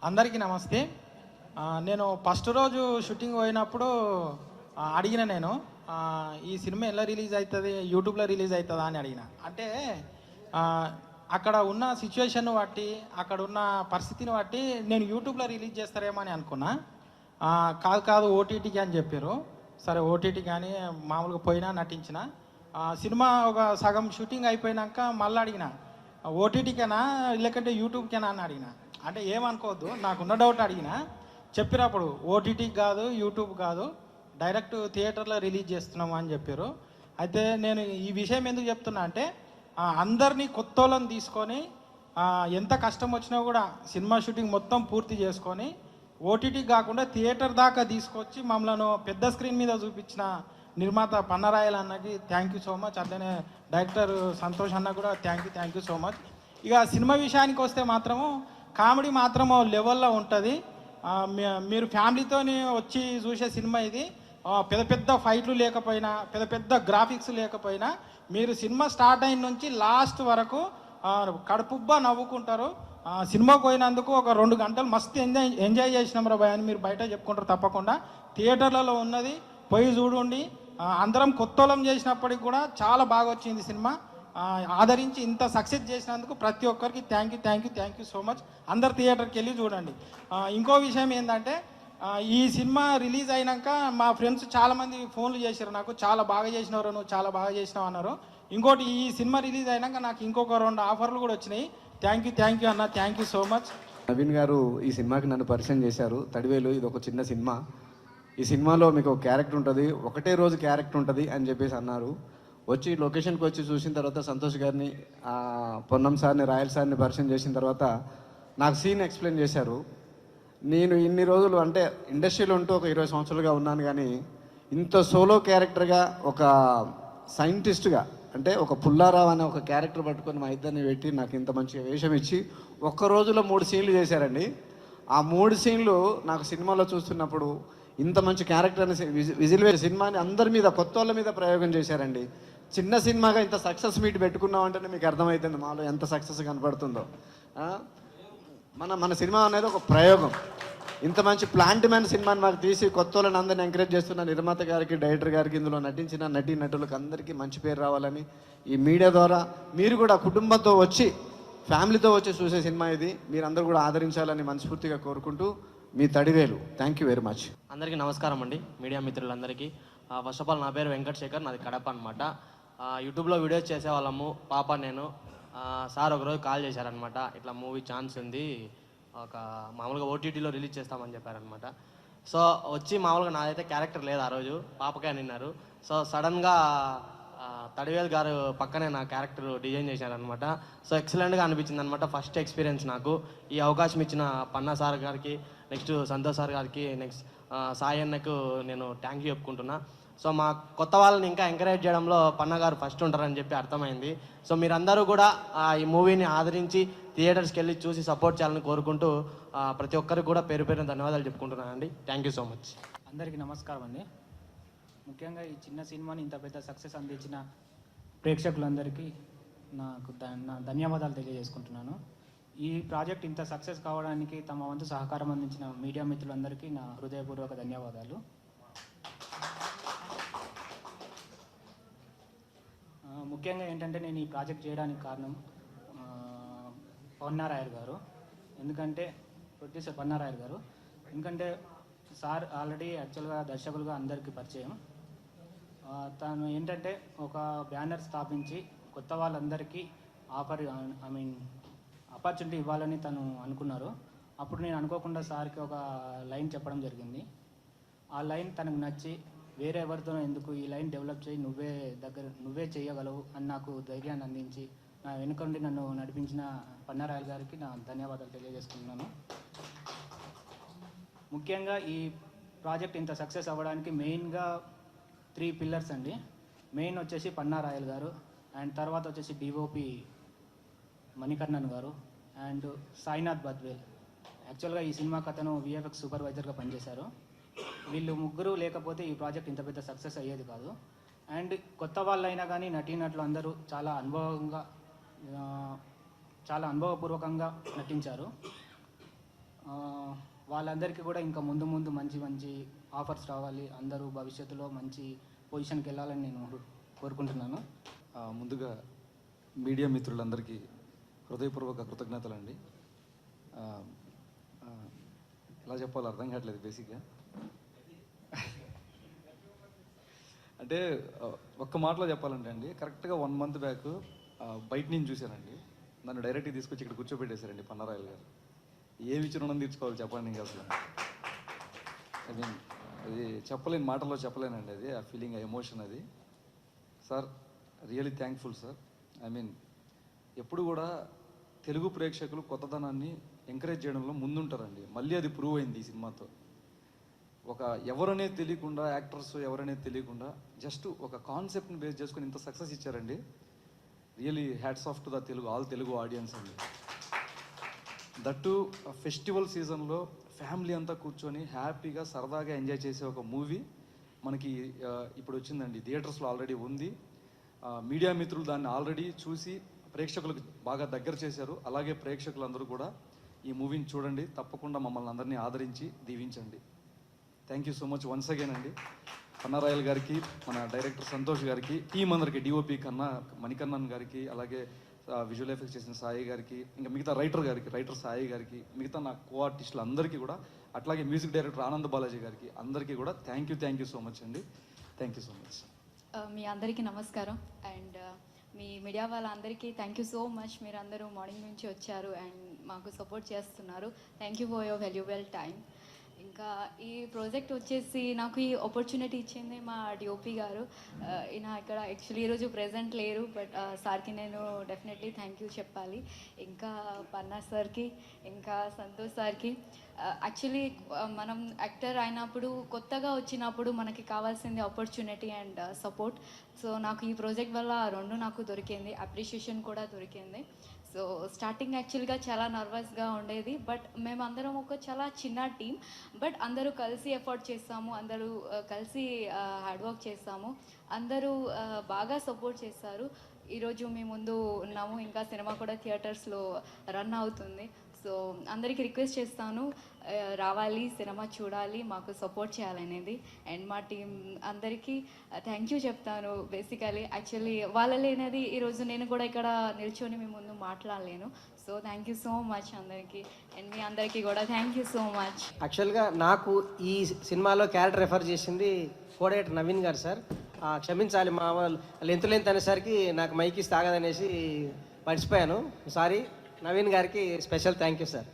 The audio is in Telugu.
అందరికీ నమస్తే. నేను ఫస్ట్ రోజు షూటింగ్ పోయినప్పుడు అడిగిన నేను ఈ సినిమా ఎలా రిలీజ్ అవుతుంది, యూట్యూబ్లో రిలీజ్ అవుతుందా అని అడిగిన. అంటే అక్కడ ఉన్న సిచ్యువేషన్ బట్టి, అక్కడ ఉన్న పరిస్థితిని బట్టి నేను యూట్యూబ్లో రిలీజ్ చేస్తారేమో అని అనుకున్నా. కాదు ఓటీటీకి అని చెప్పారు. సరే ఓటీటీ కానీ మామూలుగా పోయినా నటించిన. సినిమా ఒక సగం షూటింగ్ అయిపోయినాక మళ్ళీ అడిగిన, ఓటీటీకేనా లేకంటే యూట్యూబ్కేనా అని అడిగిన. అంటే ఏమనుకోవద్దు, నాకున్న డౌట్ అడిగిన. చెప్పినప్పుడు ఓటీటీకి కాదు, యూట్యూబ్ కాదు, డైరెక్ట్ థియేటర్లో రిలీజ్ చేస్తున్నాము అని చెప్పారు. అయితే నేను ఈ విషయం ఎందుకు చెప్తున్నా అంటే, అందరినీ కొత్తోళ్ళని తీసుకొని ఎంత కష్టం వచ్చినా కూడా సినిమా షూటింగ్ మొత్తం పూర్తి చేసుకొని ఓటీటీ కాకుండా థియేటర్ దాకా తీసుకొచ్చి మమ్మల్ని పెద్ద స్క్రీన్ మీద చూపించిన నిర్మాత పన్నరాయల అన్నకి థ్యాంక్ యూ సో మచ్. అట్లనే డైరెక్టర్ సంతోష్ అన్న కూడా థ్యాంక్ యూ సో మచ్. ఇక సినిమా విషయానికి వస్తే మాత్రము కామెడీ మాత్రము లెవెల్లో ఉంటుంది. మీరు ఫ్యామిలీతో వచ్చి చూసే సినిమా ఇది. పెద్ద పెద్ద ఫైట్లు లేకపోయినా, పెద్ద పెద్ద గ్రాఫిక్స్ లేకపోయినా, మీరు సినిమా స్టార్ట్ అయిన నుంచి లాస్ట్ వరకు కడుపుబ్బా నవ్వుకుంటారు. సినిమాకు పోయినందుకు ఒక 2 గంటలు మస్తు ఎంజాయ్ చేసినాం రా భయ్ అని మీరు బయట చెప్పుకుంటారు. తప్పకుండా థియేటర్లలో ఉన్నది పోయి చూడండి. అందరం కొత్తోళం చేసినప్పటికి కూడా చాలా బాగా వచ్చింది సినిమా. ఆదరించి ఇంత సక్సెస్ చేసినందుకు ప్రతి ఒక్కరికి థ్యాంక్ యూ సో మచ్. అందరు థియేటర్కి వెళ్ళి చూడండి. ఇంకో విషయం ఏంటంటే, ఈ సినిమా రిలీజ్ అయినాక మా ఫ్రెండ్స్ చాలామంది ఫోన్లు చేశారు నాకు, చాలా బాగా చేసినారు, నువ్వు చాలా బాగా చేసినావు అన్నారు. ఇంకోటి, ఈ సినిమా రిలీజ్ అయినాక నాకు ఇంకొక 2 ఆఫర్లు కూడా వచ్చినాయి. థ్యాంక్ యూ అన్న, thank you so much. Naveen గారు ఈ సినిమాకి నన్ను పరిచయం చేశారు. తడివేలు ఇది ఒక చిన్న సినిమా. ఈ సినిమాలో మీకు ఒక క్యారెక్టర్ ఉంటుంది, ఒకటే రోజు క్యారెక్టర్ ఉంటుంది అని చెప్పేసి అన్నారు. వచ్చి లొకేషన్కి వచ్చి చూసిన తర్వాత సంతోష్ గారిని, పొన్నం సార్ని, రాయల్ సార్ని పరిచయం చేసిన తర్వాత నాకు సీన్ ఎక్స్ప్లెయిన్ చేశారు. నేను ఇన్ని రోజులు అంటే ఇండస్ట్రీలో ఉంటూ ఒక 20 సంవత్సరాలుగా ఉన్నాను, కానీ ఇంత సోలో క్యారెక్టర్గా ఒక సైంటిస్ట్గా అంటే ఒక పుల్లారావు అనే ఒక క్యారెక్టర్ పట్టుకొని మా ఇద్దరిని పెట్టి నాకు ఇంత మంచిగా వేషం ఇచ్చి ఒక్క రోజులో 3 సీన్లు చేశారండి. ఆ 3 సీన్లు నాకు సినిమాలో చూస్తున్నప్పుడు ఇంత మంచి క్యారెక్టర్ అని విజిల్ వేసే సినిమాని అందరి మీద, కొత్త వాళ్ళ మీద ప్రయోగం చేశారండి. చిన్న సినిమాగా ఇంత సక్సెస్ మీట్ పెట్టుకున్నామంటేనే మీకు అర్థమవుతుంది మాలో ఎంత సక్సెస్ కనపడుతుందో. మన సినిమా అనేది ఒక ప్రయోగం. ఇంత మంచి ప్లాంట్ మ్యాన్ సినిమాని మాకు తీసి కొత్త వాళ్ళని అందరిని ఎంకరేజ్ చేస్తున్న నిర్మాత గారికి, డైరెక్టర్ గారికి, ఇందులో నటించిన నటులకు అందరికీ మంచి పేరు రావాలని ఈ మీడియా ద్వారా మీరు కూడా కుటుంబంతో వచ్చి, ఫ్యామిలీతో వచ్చి చూసే సినిమా ఇది. మీరందరూ కూడా ఆదరించాలని మనస్ఫూర్తిగా కోరుకుంటూ మీ తడివేలు. Thank you very much. అందరికీ నమస్కారం అండి, మీడియా మిత్రులందరికీ. ఫస్ట్ ఆఫ్ ఆల్ నా పేరు వెంకటశేఖర్, నాది కడప అనమాట. యూట్యూబ్లో వీడియోస్ చేసేవాళ్ళము పాప నేను. సార్ ఒకరోజు కాల్ చేశారనమాట, ఇట్లా మూవీ ఛాన్స్ ఉంది, ఒక మామూలుగా ఓటీటీలో రిలీజ్ చేస్తామని చెప్పారనమాట. సో వచ్చి మామూలుగా నాదైతే క్యారెక్టర్ లేదు ఆ రోజు, పాపకే అనిన్నారు. సో సడన్గా తడివేల్ గారు పక్కనే నా క్యారెక్టర్ డిజైన్ చేశారనమాట. సో ఎక్సలెంట్గా అనిపించింది అనమాట. ఫస్ట్ ఎక్స్పీరియన్స్ నాకు. ఈ అవకాశం ఇచ్చిన పన్నా సార్ గారికి, నెక్స్ట్ సంతోష్ సార్ గారికి, నెక్స్ట్ సాయి అన్నకు నేను థ్యాంక్ యూ చెప్పుకుంటున్నా. సో మా కొత్త వాళ్ళని ఇంకా ఎంకరేజ్ చేయడంలో పన్నా గారు ఫస్ట్ ఉంటారని చెప్పి అర్థమైంది. సో మీరందరూ కూడా ఈ మూవీని ఆదరించి థియేటర్స్కి వెళ్ళి చూసి సపోర్ట్ చేయాలని కోరుకుంటూ ప్రతి ఒక్కరికి కూడా పేరు పేరున ధన్యవాదాలు చెప్పుకుంటున్నానండి. Thank you so much. అందరికీ నమస్కారం అండి. ముఖ్యంగా ఈ చిన్న సినిమాని ఇంత పెద్ద సక్సెస్ అందించిన ప్రేక్షకులందరికీ నాకు నా ధన్యవాదాలు తెలియజేసుకుంటున్నాను. ఈ ప్రాజెక్ట్ ఇంత సక్సెస్ కావడానికి తమ వంతు సహకారం అందించిన మీడియా మిత్రులందరికీ నా హృదయపూర్వక ధన్యవాదాలు. ముఖ్యంగా ఏంటంటే, నేను ఈ ప్రాజెక్ట్ చేయడానికి కారణం పన్నారాయర్ గారు. ఎందుకంటే ప్రొడ్యూసర్ పన్నారాయర్ గారు. ఎందుకంటే సార్ ఆల్రెడీ యాక్చువల్గా దర్శకులుగా అందరికీ పరిచయం. తను ఏంటంటే ఒక బ్యానర్ స్థాపించి కొత్త వాళ్ళందరికీ ఆపర్చునిటీ ఇవ్వాలని తను అనుకున్నారు. అప్పుడు నేను అనుకోకుండా సార్కి ఒక లైన్ చెప్పడం జరిగింది. ఆ లైన్ తనకు నచ్చి, వేరే ఎవరితోనో ఎందుకు, ఈ లైన్ డెవలప్ చేయి, నువ్వే చేయగలవు అని నాకు ధైర్యాన్ని అందించి నా వెనుకండి నన్ను నడిపించిన పన్నారాయల్ గారికి నా ధన్యవాదాలు తెలియజేసుకుంటున్నాను. ముఖ్యంగా ఈ ప్రాజెక్ట్ ఇంత సక్సెస్ అవ్వడానికి మెయిన్గా 3 పిల్లర్స్ అండి. మెయిన్ వచ్చేసి పన్నారాయల్ గారు, అండ్ తర్వాత వచ్చేసి డిఓపి మణికర్ణన్ గారు, అండ్ సాయినాథ్ బద్వేల్. యాక్చువల్గా ఈ సినిమాకి అతను విఎఫ్ఎక్స్ సూపర్వైజర్గా పనిచేశారు. వీళ్ళు ముగ్గురు లేకపోతే ఈ ప్రాజెక్ట్ ఇంత పెద్ద సక్సెస్ అయ్యేది కాదు. అండ్ కొత్త వాళ్ళైనా కానీ నటీనటులు అందరూ చాలా అనుభవపూర్వకంగా నటించారు. వాళ్ళందరికీ కూడా ఇంకా ముందు ముందు మంచి మంచి ఆఫర్స్ రావాలి, అందరూ భవిష్యత్తులో మంచి పొజిషన్కి వెళ్ళాలని నేను కోరుకుంటున్నాను. ముందుగా మీడియా మిత్రులందరికీ హృదయపూర్వక కృతజ్ఞతలండి. ఎలా చెప్పాలో అర్థం కావట్లేదు బేసిక్గా. అంటే ఒక్క మాటలో చెప్పాలంటే అండి, కరెక్ట్గా 1 month బ్యాక్ బయట నుంచి చూశానండి. నన్ను డైరెక్ట్గా తీసుకొచ్చి ఇక్కడ కూర్చోబెట్టేశారండి పన్నారాయలు గారు. ఏమి ఇచ్చి రుణం తీర్చుకోవాలి చెప్పండి ఇంకా అసలు. ఐ మీన్ అది చెప్పలేని మాటల్లో చెప్పలేనండి, అది ఆ ఫీలింగ్, ఆ ఎమోషన్ అది. Sir really thankful sir. I mean ఎప్పుడు కూడా తెలుగు ప్రేక్షకులు కొత్తదనాన్ని ఎంకరేజ్ చేయడంలో ముందుంటారండి. మళ్ళీ అది ప్రూవ్ అయింది ఈ సినిమాతో. ఒక ఎవరనేది తెలియకుండా, యాక్టర్స్ ఎవరనేది తెలియకుండా జస్ట్ ఒక కాన్సెప్ట్ని బేస్ చేసుకుని ఇంత సక్సెస్ ఇచ్చారండి. Really hats off to the all Telugu audience అండి. దట్టు ఫెస్టివల్ సీజన్లో ఫ్యామిలీ అంతా కూర్చొని హ్యాపీగా సరదాగా ఎంజాయ్ చేసే ఒక మూవీ మనకి ఇప్పుడు వచ్చిందండి. థియేటర్స్లో ఆల్రెడీ ఉంది. మీడియా మిత్రులు దాన్ని ఆల్రెడీ చూసి ప్రేక్షకులకు బాగా దగ్గర చేశారు. అలాగే ప్రేక్షకులందరూ కూడా ఈ మూవీని చూడండి, తప్పకుండా మమ్మల్ని అందరినీ ఆదరించి దీవించండి. Thank you so much once again అండి. పన్నారాయల్ గారికి, మన డైరెక్టర్ సంతోష్ గారికి, టీం అందరికి, డిఓపి మణికన్నన్ గారికి, అలాగే విజువల్ ఎఫెక్ట్స్ చేసిన సాయి గారికి, ఇంకా మిగతా రైటర్ సాయి గారికి, మిగతా నా కో ఆర్టిస్టులు అందరికీ కూడా, అట్లాగే మ్యూజిక్ డైరెక్టర్ ఆనంద్ బాలాజీ గారికి అందరికీ కూడా థ్యాంక్ యూ సో మచ్ అండి. Thank you so much. మీ అందరికీ నమస్కారం. అండ్ మీ మీడియా వాళ్ళందరికీ థ్యాంక్ యూ సో మచ్. మీరు అందరూ మార్నింగ్ నుంచి వచ్చారు అండ్ మాకు సపోర్ట్ చేస్తున్నారు. Thank you for your valuable time. ఇంకా ఈ ప్రాజెక్ట్ వచ్చేసి నాకు ఈ ఆపర్చునిటీ ఇచ్చింది మా డిఓపి గారు. ఈయన ఇక్కడ యాక్చువల్లీ ఈరోజు ప్రెజెంట్ లేరు, బట్ సార్కి నేను డెఫినెట్లీ థ్యాంక్ యూ చెప్పాలి. ఇంకా పన్నా సార్కి, ఇంకా సంతోష్ సార్కి. యాక్చువల్లీ మనం యాక్టర్ అయినప్పుడు, కొత్తగా వచ్చినప్పుడు మనకి కావాల్సింది ఆపర్చునిటీ అండ్ సపోర్ట్. సో నాకు ఈ ప్రాజెక్ట్ వల్ల రెండు నాకు దొరికింది, అప్రిషియేషన్ కూడా దొరికింది. సో స్టార్టింగ్ యాక్చువల్గా చాలా నర్వస్గా ఉండేది, బట్ మేమందరం ఒక చాలా చిన్న టీం, బట్ అందరూ కలిసి ఎఫర్ట్ చేస్తాము, అందరూ కలిసి హార్డ్ వర్క్ చేస్తాము, అందరూ బాగా సపోర్ట్ చేస్తారు. ఈరోజు మీ ముందు ఉన్నాము, ఇంకా సినిమా కూడా థియేటర్స్లో రన్ అవుతుంది. సో అందరికీ రిక్వెస్ట్ చేస్తాను, రావాలి, సినిమా చూడాలి, మాకు సపోర్ట్ చేయాలనేది. అండ్ మా టీం అందరికీ థ్యాంక్ యూ చెప్తాను. బేసికలీ యాక్చువల్లీ వాళ్ళ లేనిది ఈరోజు నేను కూడా ఇక్కడ నిల్చొని మీ ముందు మాట్లాడలేను. So thank you so much అందరికీ. అండ్ మీ అందరికీ కూడా థ్యాంక్ యూ సో మచ్. యాక్చువల్గా నాకు ఈ సినిమాలో క్యారెక్టర్ రెఫర్ చేసింది కోడేటి నవీన్ గారు సార్. క్షమించాలి, మా వాళ్ళు లెంత్ అనేసరికి నాకు మైకి తాగదనేసి మర్చిపోయాను. సారీ. నవీన్ గారికి స్పెషల్ థ్యాంక్ యూ సార్.